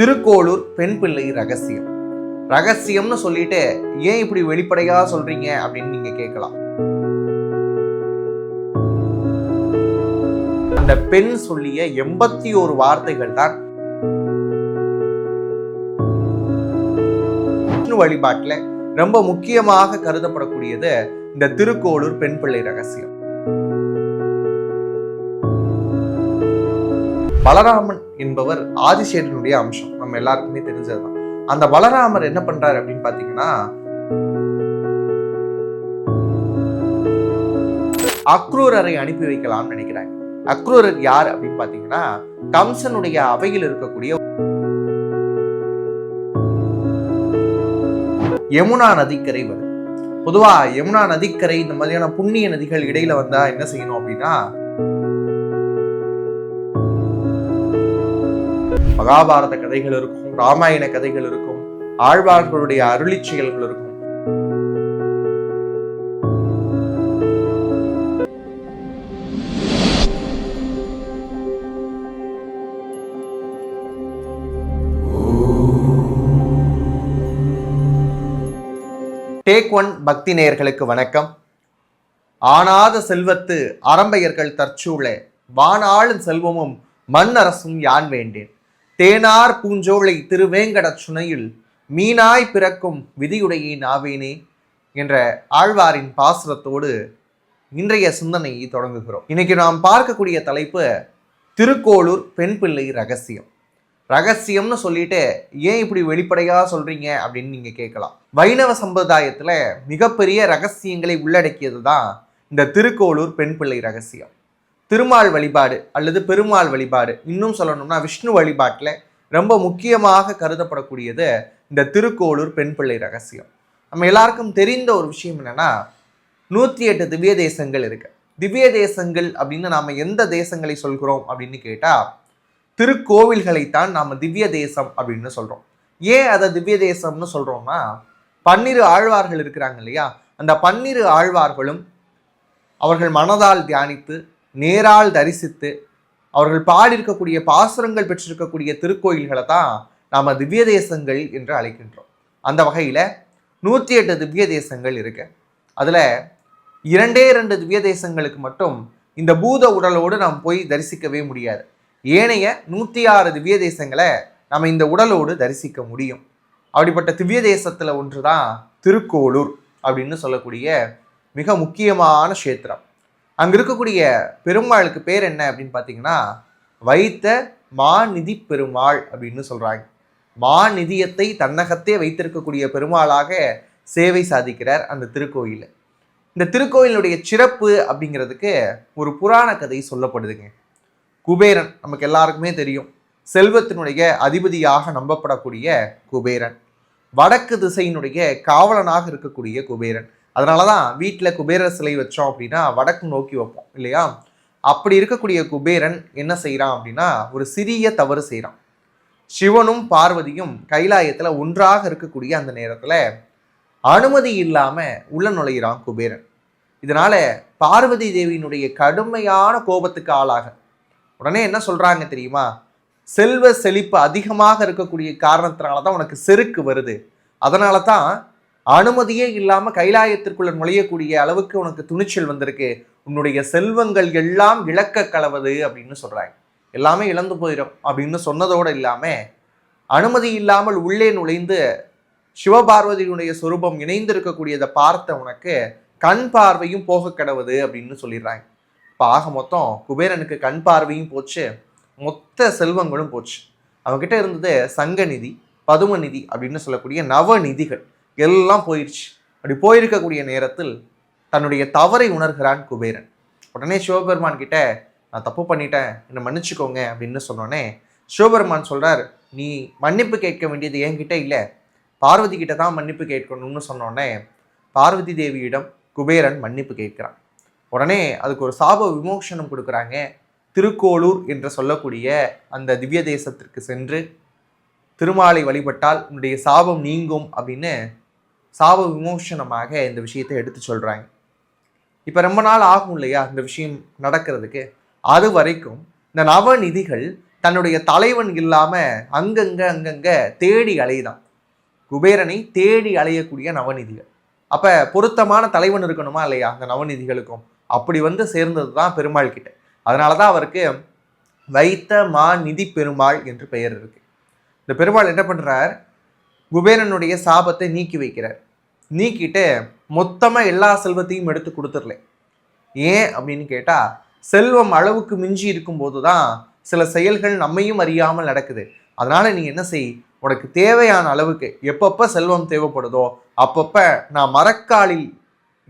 திருக்கோளூர் பெண் பிள்ளை ரகசியம். ரகசியம்னு சொல்லிட்டு ஏன் இப்படி வெளிப்படையா சொல்றீங்க அப்படின்னு நீங்க கேட்கலாம். அந்த பெண் சொல்லிய 81 வார்த்தைகள் தான் விஷ்ணு வழிபாட்டுல ரொம்ப முக்கியமாக கருதப்படக்கூடியது இந்த திருக்கோளூர் பெண் பிள்ளை ரகசியம். பலராமன் என்பவர் ஆதிசேஷனுடைய அம்சம், நம்ம எல்லாருக்குமே தெரிஞ்சதுதான். அந்த பலராமர் என்ன பண்றாரு அப்படின்னு பாத்தீங்கன்னா, அக்ரூரரை அனுப்பி வைக்கலாம்னு நினைக்கிறாங்க. அக்ரூரர் யார் அப்படின்னு பாத்தீங்கன்னா, கம்சனுடைய அவையில் இருக்கக்கூடிய யமுனா நதிக்கரை வருது. பொதுவா யமுனா நதிக்கரை இந்த மாதிரியான புண்ணிய நதிகள் இடையில வந்தா என்ன செய்யணும் அப்படின்னா, மகாபாரத கதைகள் இருக்கும், ராமாயண கதைகள் இருக்கும், ஆழ்வார்களுடைய அருளி செயல்கள் இருக்கும். டேக் ஒன் பக்தி நேயர்களுக்கு வணக்கம். ஆனாத செல்வத்து அரம்பையர்கள் தற்சூழ வானாளும் செல்வமும் மண்ணரசும் யான் வேண்டேன். தேனார் பூஞ்சோலை திருவேங்கட சுனையில் மீனாய் பிறக்கும் விதியுடையை நாவேனே என்ற ஆழ்வாரின் பாசுரத்தோடு இன்றைய சிந்தனையை தொடங்குகிறோம். இன்னைக்கு நாம் பார்க்கக்கூடிய தலைப்பு திருக்கோளூர் பெண் பிள்ளை ரகசியம். ரகசியம்னு சொல்லிட்டு ஏன் இப்படி வெளிப்படையா சொல்றீங்க அப்படின்னு நீங்க கேட்கலாம். வைணவ சம்பிரதாயத்துல மிகப்பெரிய ரகசியங்களை உள்ளடக்கியது தான் இந்த திருக்கோளூர் பெண் பிள்ளை ரகசியம். திருமால் வழிபாடு அல்லது பெருமாள் வழிபாடு, இன்னும் சொல்லணும்னா விஷ்ணு வழிபாட்டில் ரொம்ப முக்கியமாக கருதப்படக்கூடியது இந்த திருக்கோளூர் பெண் பிள்ளை ரகசியம். நம்ம எல்லாருக்கும் தெரிந்த ஒரு விஷயம் என்னன்னா, 108 திவ்ய தேசங்கள் இருக்கு. திவ்ய தேசங்கள் அப்படின்னு நாம எந்த தேசங்களை சொல்கிறோம் அப்படின்னு கேட்டா, திருக்கோவில்களைத்தான் நாம திவ்ய தேசம் அப்படின்னு சொல்றோம். ஏன் அதை திவ்ய தேசம்னு சொல்றோம்னா, 12 ஆழ்வார்கள் இருக்கிறாங்க இல்லையா, அந்த 12 ஆழ்வார்களும் அவர்கள் மனதால் தியானித்து நேரால் தரிசித்து அவர்கள் பாடியிருக்கக்கூடிய பாசுரங்கள் பெற்றிருக்கக்கூடிய திருக்கோயில்களை தான் நாம திவ்ய தேசங்கள் என்று அழைக்கின்றோம். அந்த வகையில 108 திவ்ய தேசங்கள் இருக்கு. அதுல 2 திவ்ய தேசங்களுக்கு மட்டும் இந்த பூத உடலோடு நாம் போய் தரிசிக்கவே முடியாது. ஏனைய 106 திவ்ய தேசங்களை நம்ம இந்த உடலோடு தரிசிக்க முடியும். அப்படிப்பட்ட திவ்ய தேசத்துல ஒன்றுதான் திருக்கோளூர் அப்படின்னு சொல்லக்கூடிய மிக முக்கியமான கஷேத்திரம். அங்க இருக்கக்கூடிய பெருமாளுக்கு பேர் என்ன அப்படின்னு பார்த்தீங்கன்னா, வைத்த மாநிதி பெருமாள் அப்படின்னு சொல்றாங்க. மாநிதியத்தை தன்னகத்தே வைத்திருக்கக்கூடிய பெருமாளாக சேவை சாதிக்கிறார் அந்த திருக்கோயில். இந்த திருக்கோயிலுடைய சிறப்பு அப்படிங்கிறதுக்கு ஒரு புராண கதை சொல்லப்படுதுங்க. குபேரன் நமக்கு எல்லாருக்குமே தெரியும், செல்வத்தினுடைய அதிபதியாக நம்பப்படக்கூடிய குபேரன், வடக்கு திசையினுடைய காவலனாக இருக்கக்கூடிய குபேரன். அதனாலதான் வீட்டில் குபேரர் சிலை வச்சோம் அப்படின்னா வடக்கு நோக்கி வைப்போம் இல்லையா. அப்படி இருக்கக்கூடிய குபேரன் என்ன செய்யறான் அப்படின்னா, ஒரு சிறிய தவறு செய்யறான். சிவனும் பார்வதியும் கைலாயத்துல ஒன்றாக இருக்கக்கூடிய அந்த நேரத்துல அனுமதி இல்லாம உள்ள நுழைகிறான் குபேரன். இதனால பார்வதி தேவியினுடைய கடுமையான கோபத்துக்கு ஆளாக உடனே என்ன சொல்றாங்க தெரியுமா, செல்வ செழிப்பு அதிகமாக இருக்கக்கூடிய காரணத்தினாலதான் உனக்கு செருக்கு வருது, அதனால தான் அனுமதியே இல்லாம கைலாயத்திற்குள்ள நுழையக்கூடிய அளவுக்கு உனக்கு துணிச்சல் வந்திருக்கு, உன்னுடைய செல்வங்கள் எல்லாம் இழக்க கலவது அப்படின்னு சொல்றாங்க. எல்லாமே இழந்து போயிடும் அப்படின்னு சொன்னதோடு இல்லாம, அனுமதி இல்லாமல் உள்ளே நுழைந்து சிவபார்வதியினுடைய சொரூபம் இணைந்து இருக்கக்கூடியதை பார்த்த உனக்கு கண் பார்வையும் போக கடவுது அப்படின்னு சொல்லிடுறாங்க. இப்போ ஆக மொத்தம் குபேரனுக்கு கண் பார்வையும் போச்சு, மொத்த செல்வங்களும் போச்சு. அவங்ககிட்ட இருந்தது சங்கநிதி, பதுமநிதி அப்படின்னு சொல்லக்கூடிய நவநிதிகள் எல்லாம் போயிடுச்சு. அப்படி போயிருக்கக்கூடிய நேரத்தில் தன்னுடைய தவறை உணர்கிறான் குபேரன். உடனே சிவபெருமான் கிட்ட, நான் தப்பு பண்ணிட்டேன், என்னை மன்னிச்சுக்கோங்க அப்படின்னு சொன்னோடனே சிவபெருமான் சொல்றார், நீ மன்னிப்பு கேட்க வேண்டியது என்கிட்ட இல்லை, பார்வதி கிட்ட தான் மன்னிப்பு கேட்கணும்னு சொன்னோடனே பார்வதி தேவியிடம் குபேரன் மன்னிப்பு கேட்கிறான். உடனே அதுக்கு ஒரு சாப விமோசனம் கொடுக்குறாங்க. திருக்கோளூர் என்று சொல்லக்கூடிய அந்த திவ்ய தேசத்திற்கு சென்று திருமாலை வழிபட்டால் உன்னுடைய சாபம் நீங்கும் அப்படின்னு சாப விமோசனமாக இந்த விஷயத்தை எடுத்து சொல்றாங்க. இப்ப ரொம்ப நாள் ஆகும் இல்லையா இந்த விஷயம் நடக்கிறதுக்கு. அது வரைக்கும் இந்த நவநிதிகள் தன்னுடைய தலைவன் இல்லாம அங்கங்க தேடி அலைதான். குபேரனை தேடி அலையக்கூடிய நவநிதிகள். அப்ப பொருத்தமான தலைவன் இருக்கணுமா இல்லையா அந்த நவநிதிகளுக்கும்? அப்படி சேர்ந்தது தான் பெருமாள் கிட்ட. அதனாலதான் அவருக்கு வைத்த மா நிதி பெருமாள் என்று பெயர் இருக்கு. இந்த பெருமாள் என்ன பண்றார், குபேரனுடைய சாபத்தை நீக்கி வைக்கிறார். நீக்கிட்டு மொத்தமா எல்லா செல்வத்தையும் எடுத்து கொடுத்துடல. ஏன் அப்படின்னு கேட்டா, செல்வம் அளவுக்கு மிஞ்சி இருக்கும் போதுதான் சில செயல்கள் நம்மையும் அறியாமல் நடக்குது. அதனால நீ என்ன செய், உனக்கு தேவையான அளவுக்கு எப்பப்ப செல்வம் தேவைப்படுதோ அப்பப்ப நான் மரக்காலில்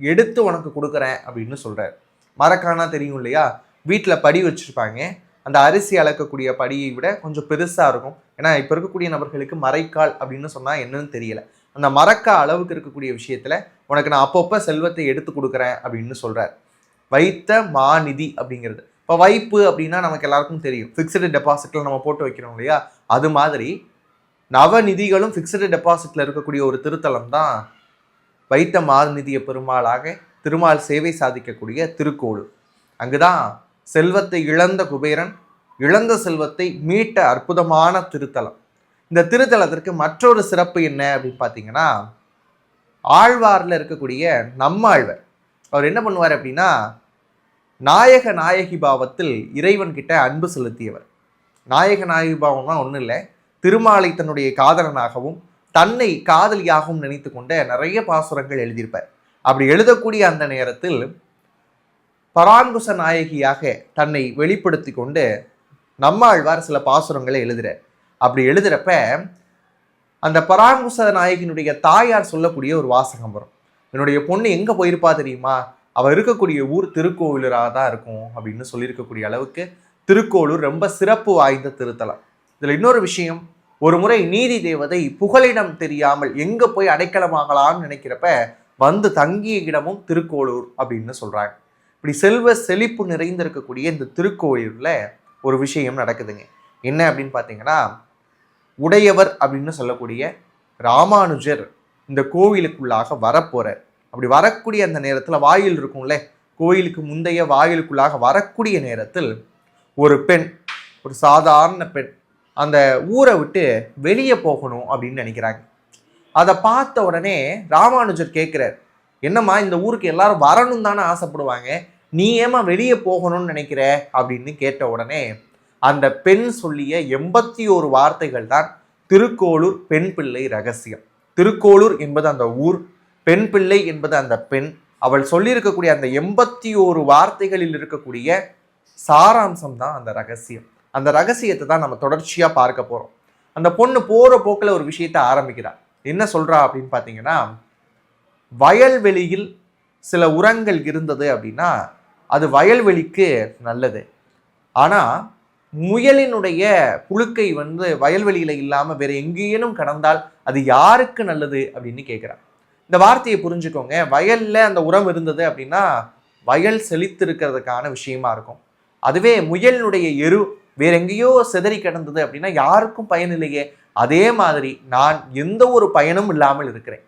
எடுத்து உனக்கு கொடுக்குறேன் அப்படின்னு சொல்றாரு. மரக்கானா தெரியும் இல்லையா, வீட்டில் படி வச்சிருப்பாங்க. அந்த அரிசி அளக்கக்கூடிய படியை விட கொஞ்சம் பெருசாக இருக்கும். ஏன்னா இப்போ இருக்கக்கூடிய நபர்களுக்கு மரைக்கால் அப்படின்னு சொன்னால் என்னன்னு தெரியல. அந்த மரக்கா அளவுக்கு இருக்கக்கூடிய விஷயத்தில் உனக்கு நான் அப்பப்போ செல்வத்தை எடுத்து கொடுக்குறேன் அப்படின்னு சொல்கிறார். வைத்த மாநிதி அப்படிங்கிறது. இப்போ வைப்பு அப்படின்னா நமக்கு எல்லாருக்கும் தெரியும், ஃபிக்ஸ்டு டெபாசிட்டில் நம்ம போட்டு வைக்கிறோம் இல்லையா. அது மாதிரி நவநிதிகளும் ஃபிக்ஸ்டு டெபாசிட்டில் இருக்கக்கூடிய ஒரு திருத்தலம் தான் வைத்த மாநிதிய பெருமாளாக திருமால் சேவை சாதிக்கக்கூடிய திருக்கோளூர். அங்குதான் செல்வத்தை இழந்த குபேரன் இழந்த செல்வத்தை மீட்ட அற்புதமான திருத்தலம். இந்த திருத்தலத்திற்கு மற்றொரு சிறப்பு என்ன அப்படின்னு பார்த்தீங்கன்னா, ஆழ்வார்ல இருக்கக்கூடிய நம்மாழ்வர் அவர் என்ன பண்ணுவார் அப்படின்னா, நாயக நாயகி பாவத்தில் இறைவன் கிட்ட அன்பு செலுத்தியவர். நாயக நாயகி பாவம்னா ஒன்றும் இல்லை, திருமாலை தன்னுடைய காதலனாகவும் தன்னை காதலியாகவும் நினைத்து கொண்ட நிறைய பாசுரங்கள் எழுதியிருப்பார். அப்படி எழுதக்கூடிய அந்த நேரத்தில் பராங்குச நாயகியாக தன்னை வெளிப்படுத்தி கொண்டு நம்மாழ்வார் சில பாசுரங்களை எழுதுறார். அப்படி எழுதுறப்ப அந்த பராங்குச நாயகியினுடைய தாயார் சொல்லக்கூடிய ஒரு வாசகம் வரும். என்னுடைய பொண்ணு எங்க போயிருப்பா தெரியுமா, அவ இருக்கக்கூடிய ஊர் திருக்கோவிலூராக தான் இருக்கும் அப்படின்னு சொல்லியிருக்கக்கூடிய அளவுக்கு திருக்கோளூர் ரொம்ப சிறப்பு வாய்ந்த திருத்தலம். இதுல இன்னொரு விஷயம், ஒரு முறை நீதி தேவதை புகலிடம் தெரியாமல் எங்க போய் அடைக்கலமாகலாம்னு நினைக்கிறப்ப தங்கிய இடமும் திருக்கோளூர் அப்படின்னு சொல்றாங்க. இப்படி செல்வ செழிப்பு நிறைந்திருக்கக்கூடிய இந்த திருக்கோயிலில் ஒரு விஷயம் நடக்குதுங்க. என்ன அப்படின்னு பார்த்தீங்கன்னா, உடையவர் அப்படின்னு சொல்லக்கூடிய ராமானுஜர் இந்த கோவிலுக்குள்ளாக வரப்போறார். அப்படி வரக்கூடிய அந்த நேரத்தில் வாயில் இருக்கும்ல, கோயிலுக்கு முந்தைய வாயிலுக்குள்ளாக வரக்கூடிய நேரத்தில் ஒரு பெண், ஒரு சாதாரண பெண் அந்த ஊரை விட்டு வெளியே போகணும் அப்படின்னு நினைக்கிறாங்க. அதை பார்த்த உடனே ராமானுஜர் கேட்குறார், என்னம்மா இந்த ஊருக்கு எல்லாரும் வரணும் தானே ஆசைப்படுவாங்க, நீ ஏமா வெளியே போகணும்னு நினைக்கிற அப்படின்னு கேட்ட உடனே அந்த பெண் சொல்லிய 81 வார்த்தைகள் தான் திருக்கோளூர் பெண் பிள்ளை ரகசியம். திருக்கோளூர் என்பது அந்த ஊர், பெண் பிள்ளை என்பது அந்த பெண். அவள் சொல்லியிருக்கக்கூடிய அந்த 81 வார்த்தைகளில் இருக்கக்கூடிய சாராம்சம் தான் அந்த ரகசியம். அந்த ரகசியத்தை தான் நம்ம தொடர்ச்சியா பார்க்க போறோம். அந்த பொண்ணு போற போக்கில் ஒரு விஷயத்தை ஆரம்பிக்கிறார். என்ன சொல்றா அப்படின்னு பார்த்தீங்கன்னா, வயல்வெளியில் சில உரங்கள் இருந்தது அப்படின்னா அது வயல்வெளிக்கு நல்லது. ஆனா முயலினுடைய புழுக்கை வயல்வெளியில இல்லாம வேற எங்கேனும் கடந்தால் அது யாருக்கு நல்லது அப்படின்னு கேட்கிறார். இந்த வார்த்தையை புரிஞ்சுக்கோங்க. வயல்ல அந்த உரம் இருந்தது அப்படின்னா வயல் செழித்திருக்கிறதுக்கான விஷயமா இருக்கும். அதுவே முயலினுடைய எரு வேற எங்கேயோ சிதறி கிடந்தது அப்படின்னா யாருக்கும் பயன் இல்லையே. அதே மாதிரி நான் எந்த ஒரு பயனும் இல்லாமல் இருக்கிறேன்,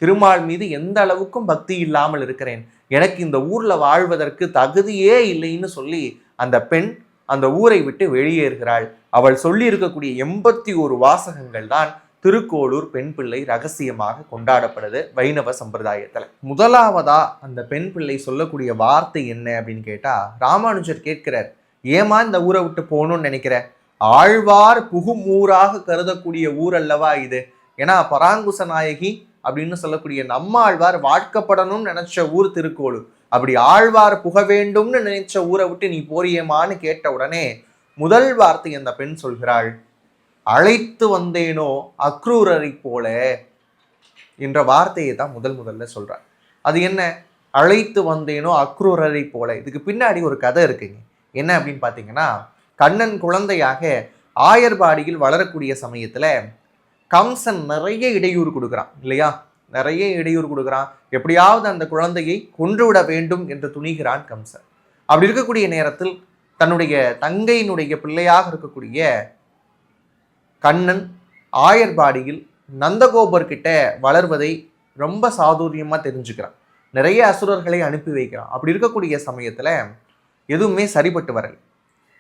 திருமால் மீது எந்த அளவுக்கும் பக்தி இல்லாமல் இருக்கிறேன், எனக்கு இந்த ஊர்ல வாழ்வதற்கு தகுதியே இல்லைன்னு சொல்லி அந்த பெண் அந்த ஊரை விட்டு வெளியேறுகிறாள். அவள் சொல்லி இருக்கக்கூடிய 81 வாசகங்கள் தான் திருக்கோளூர் பெண் பிள்ளை ரகசியமாக கொண்டாடப்படுது வைணவ சம்பிரதாயத்துல. முதலாவதா அந்த பெண் பிள்ளை சொல்லக்கூடிய வார்த்தை என்ன அப்படின்னு கேட்டா, ராமானுஜர் கேட்கிறார், ஏமா இந்த ஊரை விட்டு போகணும்னு நினைக்கிற, ஆழ்வார் புகும் ஊராக கருதக்கூடிய ஊர் அல்லவா இது. ஏன்னா பராங்குச நாயகி அப்படின்னு சொல்லக்கூடிய நம்மாழ்வார் வாழ்க்கப்படணும்னு நினைச்ச ஊர் திருக்கோளூர். அப்படி ஆழ்வார் புக வேண்டும்னு நினைச்ச ஊரை விட்டு நீ போறியேமான்னு கேட்ட உடனே முதல் வார்த்தை அந்த பெண் சொல்கிறாள், அழைத்து வந்தேனோ அக்ரூரரை போல என்ற வார்த்தையை தான் முதல்ல சொல்றார். அது என்ன, அழைத்து வந்தேனோ அக்ரூரரை போல? இதுக்கு பின்னாடி ஒரு கதை இருக்குங்க. என்ன அப்படின்னு பார்த்தீங்கன்னா, கண்ணன் குழந்தையாக ஆயர்பாடியில் வளரக்கூடிய சமயத்துல கம்சன் நிறைய இடையூறு கொடுக்குறான் இல்லையா, நிறைய இடையூறு கொடுக்குறான். எப்படியாவது அந்த குழந்தையை கொன்றுவிட வேண்டும் என்று துணிகிறான் கம்சன். அப்படி இருக்கக்கூடிய நேரத்தில் தன்னுடைய தங்கையினுடைய பிள்ளையாக இருக்கக்கூடிய கண்ணன் ஆயர்பாடியில் நந்தகோபர்கிட்ட வளர்வதை ரொம்ப சாதுரியமா தெரிஞ்சுக்கிறான். நிறைய அசுரர்களை அனுப்பி வைக்கிறான். அப்படி இருக்கக்கூடிய சமயத்துல எதுவுமே சரிபட்டு வரல.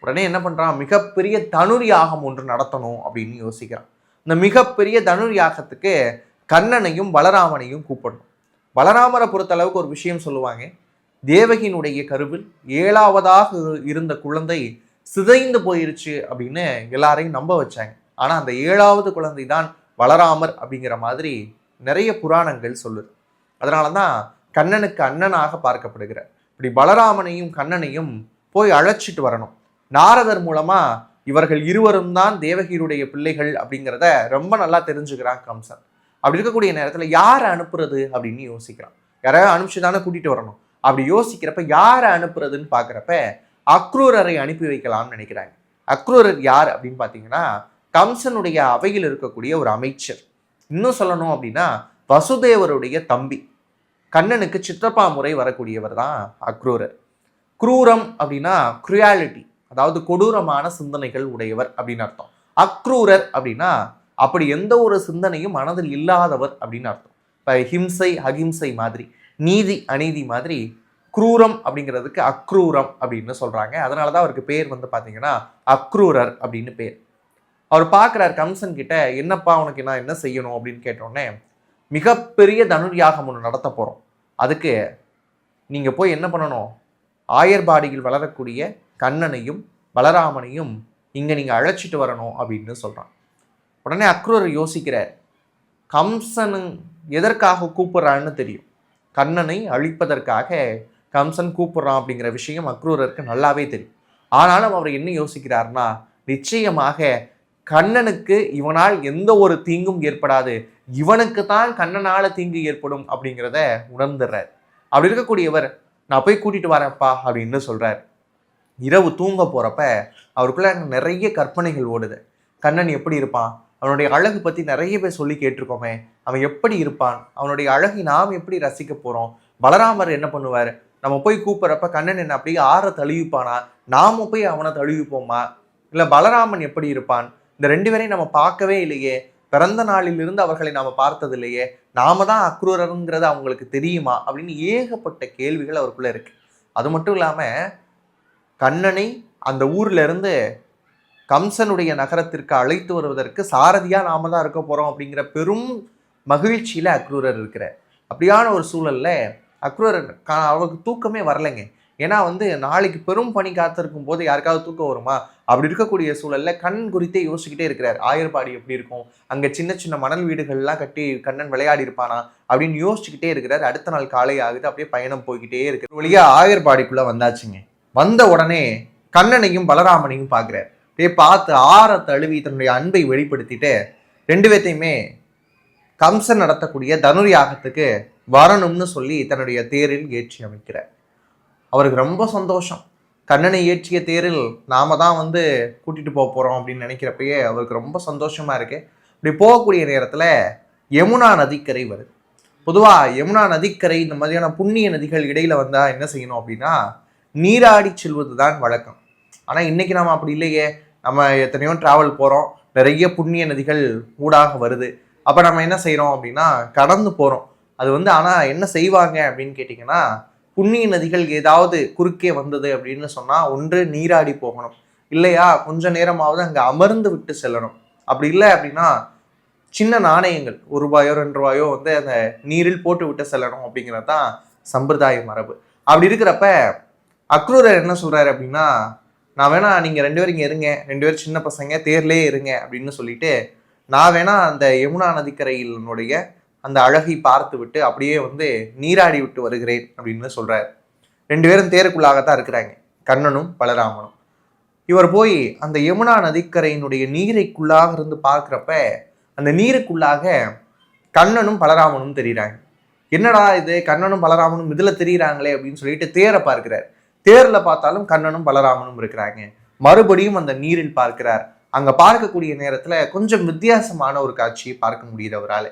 உடனே என்ன பண்றான், மிகப்பெரிய தனுர் யாகம் ஒன்று நடத்தணும் அப்படின்னு யோசிக்கிறான். இந்த மிகப்பெரிய தனுர் யாகத்துக்கு கண்ணனையும் பலராமனையும் கூப்பிடணும். பலராமரை பொறுத்த அளவுக்கு ஒரு விஷயம் சொல்லுவாங்க, தேவகியினுடைய கருவில் 7ஆவதாக இருந்த குழந்தை சிதைந்து போயிருச்சு அப்படின்னு எல்லாரையும் நம்ப வச்சாங்க. ஆனா அந்த 7ஆவது குழந்தை தான் பலராமர் அப்படிங்கிற மாதிரி நிறைய புராணங்கள் சொல்லுது. அதனாலதான் கண்ணனுக்கு அண்ணனாக பார்க்கப்படுகிறார். இப்படி பலராமனையும் கண்ணனையும் போய் அழைச்சிட்டு வரணும். நாரதர் மூலமா இவர்கள் இருவரும் தான் தேவகியுடைய பிள்ளைகள் அப்படிங்கிறத ரொம்ப நல்லா தெரிஞ்சுக்கிறான் கம்சன். அப்படி இருக்கக்கூடிய நேரத்துல யாரை அனுப்புறது அப்படின்னு யோசிக்கிறான். யாராவது அனுப்பிச்சுதானே கூட்டிட்டு வரணும். அப்படி யோசிக்கிறப்ப யாரை அனுப்புறதுன்னு பாக்குறப்ப அக்ரூரரை அனுப்பி வைக்கலாம்னு நினைக்கிறாங்க. அக்ரூரர் யார் அப்படின்னு பாத்தீங்கன்னா கம்சனுடைய அவையில் இருக்கக்கூடிய ஒரு அமைச்சர். இன்னும் சொல்லணும் அப்படின்னா வசுதேவருடைய தம்பி. கண்ணனுக்கு சித்தப்பா முறை வரக்கூடியவர் தான் அக்ரூரர். குரூரம் அப்படின்னா குரியாலிட்டி, அதாவது கொடூரமான சிந்தனைகள் உடையவர் அப்படின்னு அர்த்தம். அக்ரூரர் அப்படின்னா அப்படி எந்த ஒரு சிந்தனையும் மனதில் இல்லாதவர் அப்படின்னு அர்த்தம். இப்போ ஹிம்சை அகிம்சை மாதிரி, நீதி அநீதி மாதிரி குரூரம் அப்படிங்கிறதுக்கு அக்ரூரம் அப்படின்னு சொல்றாங்க. அதனாலதான் அவருக்கு பேர் வந்து பாத்தீங்கன்னா அக்ரூரர் அப்படின்னு பேர். அவர் பார்க்குறார் கம்சன் கிட்ட, என்னப்பா உனக்கு நான் என்ன செய்யணும் அப்படின்னு கேட்டோடனே, மிகப்பெரிய தனுர் யாகம் ஒன்று நடத்த போறோம், அதுக்கு நீங்க போய் என்ன பண்ணணும், ஆயர்பாடியில் வளரக்கூடிய கண்ணனையும் பலராமனையும் இங்க நீங்க அழைச்சிட்டு வரணும் அப்படின்னு சொல்றான். உடனே அக்ரூரர் யோசிக்கிறார், கம்சன் எதற்காக கூப்பிடுறான்னு தெரியும். கண்ணனை அழிப்பதற்காக கம்சன் கூப்பிடுறான் அப்படிங்கிற விஷயம் அக்ரூரருக்கு நல்லாவே தெரியும். ஆனாலும் அவர் என்ன யோசிக்கிறார்னா, நிச்சயமாக கண்ணனுக்கு இவனால் எந்த ஒரு தீங்கும் ஏற்படாது, இவனுக்கு தான் கண்ணனால தீங்கு ஏற்படும் அப்படிங்கிறத உணர்ந்துடுறார். அப்படி இருக்கக்கூடியவர், நான் போய் கூட்டிட்டு வரேன்ப்பா அப்படின்னு சொல்றார். இரவு தூங்க போறப்ப அவருக்குள்ள நிறைய கற்பனைகள் ஓடுது. கண்ணன் எப்படி இருப்பான், அவனுடைய அழகு பத்தி நிறைய பேர் சொல்லி கேட்டிருக்கோமே, அவன் எப்படி இருப்பான், அவனுடைய அழகை நாம் எப்படி ரசிக்க போறோம், பலராமர் என்ன பண்ணுவார், நம்ம போய் கூப்பிட்றப்ப கண்ணன் என்ன அப்படியே ஆற தழுவிப்பானா, நாம போய் அவனை தழுவிப்போமா, இல்லை பலராமன் எப்படி இருப்பான், இந்த 2 பேரையும் நம்ம பார்க்கவே இல்லையே, பிறந்த நாளிலிருந்து அவர்களை நாம பார்த்தது இல்லையே, நாம தான் அக்ரூரருங்கிறது அவங்களுக்கு தெரியுமா அப்படின்னு ஏகப்பட்ட கேள்விகள் அவருக்குள்ள இருக்கு. அது மட்டும் இல்லாம கண்ணனை அந்த ஊர்ல இருந்து கம்சனுடைய நகரத்திற்கு அழைத்து வருவதற்கு சாரதியா நாம தான் இருக்க போறோம் அப்படிங்கிற பெரும் மகிழ்ச்சியில அக்ரூரர் இருக்கிறார். அப்படியான ஒரு சூழல்ல அக்ரூரர் அவருக்கு தூக்கமே வரலைங்க. ஏன்னா நாளைக்கு பெரும் பணி காத்திருக்கும் போது யாருக்காவது தூக்கம் வருமா? அப்படி இருக்கக்கூடிய சூழல்ல கண் குறித்தே யோசிச்சுக்கிட்டே இருக்கிறார். ஆயர்பாடி எப்படி இருக்கும், அங்க சின்ன சின்ன மணல் வீடுகள்லாம் கட்டி கண்ணன் விளையாடி இருப்பானா அப்படின்னு யோசிச்சுக்கிட்டே இருக்கிறார். அடுத்த நாள் காலை ஆகுது, அப்படியே பயணம் போய்கிட்டே இருக்கு. வழியா ஆயர்பாடிக்குள்ள வந்தாச்சுங்க. வந்த உடனே கண்ணனையும் பலராமனையும் பார்க்கிறார். அப்படியே பார்த்து ஆற தழுவி தன்னுடைய அன்பை வெளிப்படுத்திட்டு 2 பேர்த்தையுமே கம்சன் நடத்தக்கூடிய தனுர் யாகத்துக்கு வரணும்னு சொல்லி தன்னுடைய தேரில் ஏற்றி அமைக்கிறார். அவருக்கு ரொம்ப சந்தோஷம். கண்ணனை ஏற்றிய தேரில் நாம தான் கூட்டிட்டு போக போறோம் அப்படின்னு நினைக்கிறப்பயே அவருக்கு ரொம்ப சந்தோஷமா இருக்கு. இப்படி போகக்கூடிய நேரத்துல யமுனா நதிக்கரை வருது. பொதுவா யமுனா நதிக்கரை இந்த மாதிரியான புண்ணிய நதிகள் இடையில வந்தா என்ன செய்யணும் அப்படின்னா, நீராடி செல்வது தான் வழக்கம். ஆனா இன்னைக்கு நாம அப்படி இல்லையே. நம்ம எத்தனையோ டிராவல் போறோம், நிறைய புண்ணிய நதிகள் ஊடாக வருது. அப்ப நம்ம என்ன செய்யறோம் அப்படின்னா கடந்து போறோம். அது ஆனா என்ன செய்வாங்க அப்படின்னு கேட்டீங்கன்னா, புண்ணிய நதிகள் ஏதாவது குறுக்கே வந்தது அப்படின்னு சொன்னா ஒன்று நீராடி போகணும், இல்லையா கொஞ்ச நேரமாவது அங்க அமர்ந்து விட்டு செல்லணும். அப்படி இல்லை அப்படின்னா சின்ன நாணயங்கள் ₹1 ₹2 அந்த நீரில் போட்டு விட்டு செல்லணும் அப்படிங்கிறது தான் சம்பிரதாய மரபு. அப்படி இருக்கிறப்ப அக்ரூரர் என்ன சொல்றாரு அப்படின்னா, நான் வேணா நீங்க 2 பேரும் இங்க இருங்க, 2 பேரும் சின்ன பசங்க தேர்லயே இருங்க அப்படின்னு சொல்லிட்டு, நான் வேணா அந்த யமுனா நதிக்கரையினுடைய அந்த அழகை பார்த்து விட்டு அப்படியே நீராடி விட்டு வருகிறேன் அப்படின்னு சொல்றாரு. 2 பேரும் தேருக்குள்ளாகத்தான் இருக்கிறாங்க, கண்ணனும் பலராமனும். இவர் போய் அந்த யமுனா நதிக்கரையினுடைய நீரைக்குள்ளாக இருந்து பார்க்கிறப்ப அந்த நீருக்குள்ளாக கண்ணனும் பலராமனும் தெரியுறாங்க. என்னடா இது, கண்ணனும் பலராமனும் இதுல தெரியுறாங்களே அப்படின்னு சொல்லிட்டு தேரை பார்க்கிறார். தேர்ல பார்த்தாலும் கண்ணனும் பலராமனும் இருக்கிறாங்க. மறுபடியும் அந்த நீரில் பார்க்கிறார். அங்க பார்க்கக்கூடிய நேரத்துல கொஞ்சம் வித்தியாசமான ஒரு காட்சியை பார்க்க முடியுது அவரால்.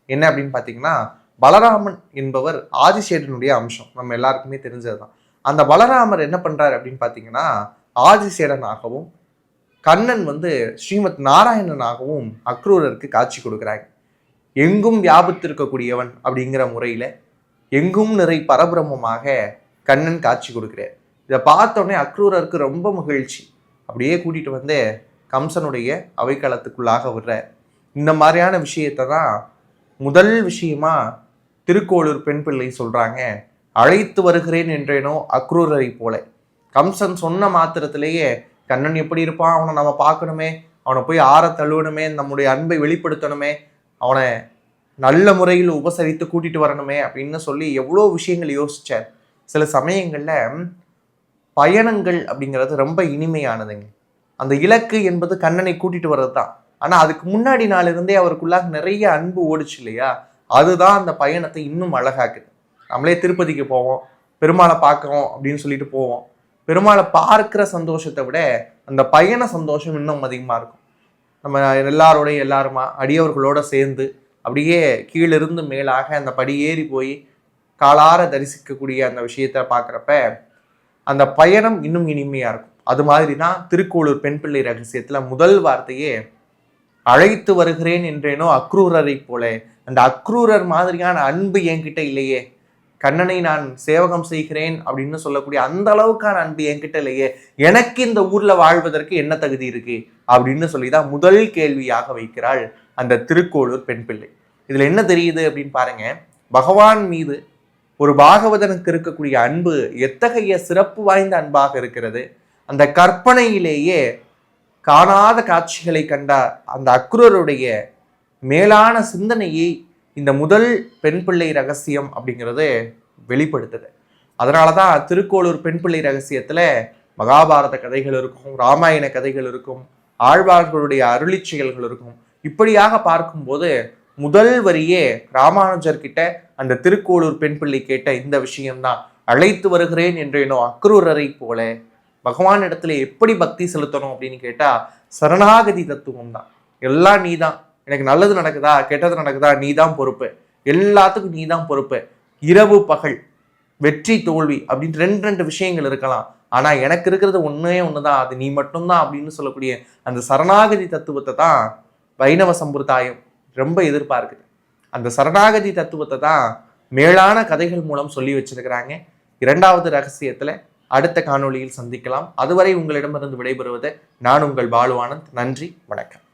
என்ன அப்படின்னு பார்த்தீங்கன்னா, பலராமன் என்பவர் ஆதிசேடனுடைய அம்சம், நம்ம எல்லாருக்குமே தெரிஞ்சதுதான். அந்த பலராமர் என்ன பண்றாரு அப்படின்னு பார்த்தீங்கன்னா, ஆதிசேடனாகவும் கண்ணன் ஸ்ரீமத் நாராயணனாகவும் அக்ரூரருக்கு காட்சி கொடுக்குறாங்க. எங்கும் வியாபித்திருக்கக்கூடியவன் அப்படிங்கிற முறையில எங்கும் நிறை பரபிரமமாக கண்ணன் காட்சி கொடுக்கிறார். இதை பார்த்தோடனே அக்ரூரருக்கு ரொம்ப மகிழ்ச்சி. அப்படியே கூட்டிட்டு வந்து கம்சனுடைய அவைக்களத்துக்குள்ளாக விடுற. இந்த மாதிரியான விஷயத்தை தான் முதல் விஷயமா திருக்கோளூர் பெண் பிள்ளை சொல்றாங்க. அழைத்து வருகிறேன் என்றேனோ அக்ரூரரை போல. கம்சன் சொன்ன மாத்திரத்திலேயே கண்ணன் எப்படி இருப்பான், அவனை நம்ம பார்க்கணுமே, அவனை போய் ஆற தழுவணுமே, நம்முடைய அன்பை வெளிப்படுத்தணுமே, அவனை நல்ல முறையில் உபசரித்து கூட்டிட்டு வரணுமே அப்படின்னு சொல்லி எவ்வளோ விஷயங்கள் யோசிச்சார். சில சமயங்கள்ல பயணங்கள் அப்படிங்கிறது ரொம்ப இனிமையானதுங்க. அந்த இலக்கு என்பது கண்ணனை கூட்டிட்டு வர்றது தான். ஆனா அதுக்கு முன்னாடி நாள் இருந்தே அவருக்குள்ளாக நிறைய அன்பு ஓடிச்சு இல்லையா, அதுதான் அந்த பயணத்தை இன்னும் அழகாக்குது. நம்மளே திருப்பதிக்கு போவோம், பெருமாளை பார்க்கிறோம் அப்படின்னு சொல்லிட்டு போவோம். பெருமாளை பார்க்கிற சந்தோஷத்தை விட அந்த பயண சந்தோஷம் இன்னும் அதிகமா இருக்கும். நம்ம எல்லாருமா அடியவர்களோட சேர்ந்து அப்படியே கீழிருந்து மேலாக அந்த படி ஏறி போய் காலார தரிசிக்கக்கூடிய அந்த விஷயத்த பார்க்குறப்ப அந்த பயணம் இன்னும் இனிமையா இருக்கும். அது மாதிரி தான் திருக்கோளூர் பெண் பிள்ளை ரகசியத்துல முதல் வார்த்தையே அழைத்து வருகிறேன் என்றேனோ அக்ரூரரை போல. அந்த அக்ரூரர் மாதிரியான அன்பு என்கிட்ட இல்லையே, கண்ணனை நான் சேவகம் செய்கிறேன் அப்படின்னு சொல்லக்கூடிய அந்த அளவுக்கான அன்பு என்கிட்ட இல்லையே, எனக்கு இந்த ஊர்ல வாழ்வதற்கு என்ன தகுதி இருக்கு அப்படின்னு சொல்லிதான் முதல் கேள்வியாக வைக்கிறாள் அந்த திருக்கோளூர் பெண் பிள்ளை. இதுல என்ன தெரியுது அப்படின்னு பாருங்க, பகவான் மீது ஒரு பாகவதனுக்கு இருக்கக்கூடிய அன்பு எத்தகைய சிறப்பு வாய்ந்த அன்பாக இருக்கிறது. அந்த கற்பனையிலேயே காணாத காட்சிகளை கண்ட அந்த அக்ரூருடைய மேலான சிந்தனையை இந்த முதல் பெண் பிள்ளை ரகசியம் அப்படிங்கிறது வெளிப்படுத்துது. அதனாலதான் திருக்கோளூர் பெண் பிள்ளை ரகசியத்துல மகாபாரத கதைகள் இருக்கும், ராமாயண கதைகள் இருக்கும், ஆழ்வார்களுடைய அருளி செயல்கள் இருக்கும். இப்படியாக பார்க்கும்போது முதல் வரியே ராமானுஜர் கிட்ட அந்த திருக்கோளூர் பெண் பிள்ளை கேட்ட இந்த விஷயம்தான், அழைத்து வருகிறேன் என்றேனோ அக்ரூரரை போல. பகவான் இடத்துல எப்படி பக்தி செலுத்தணும் அப்படின்னு கேட்டா சரணாகதி தத்துவம் தான். எல்லாம் நீதான், எனக்கு நல்லது நடக்குதா கெட்டது நடக்குதா நீதான் பொறுப்பு, எல்லாத்துக்கும் நீதான் பொறுப்பு. இரவு பகல், வெற்றி தோல்வி அப்படின்னு ரெண்டு விஷயங்கள் இருக்கலாம், ஆனா எனக்கு இருக்கிறது ஒண்ணுதான், அது நீ மட்டும்தான் அப்படின்னு சொல்லக்கூடிய அந்த சரணாகதி தத்துவத்தை தான் வைணவ சம்பிரதாயம் ரொம்ப எதிர்பார்க்குது. அந்த சரணாகதி தத்துவத்தை தான் மேலான கதைகள் மூலம் சொல்லி வச்சிருக்கிறாங்க. இரண்டாவது ரகசியத்துல அடுத்த காணொளியில் சந்திக்கலாம். அதுவரை உங்களிடமிருந்து விடைபெறுவது நான் உங்கள் பாலு ஆனந்த். நன்றி, வணக்கம்.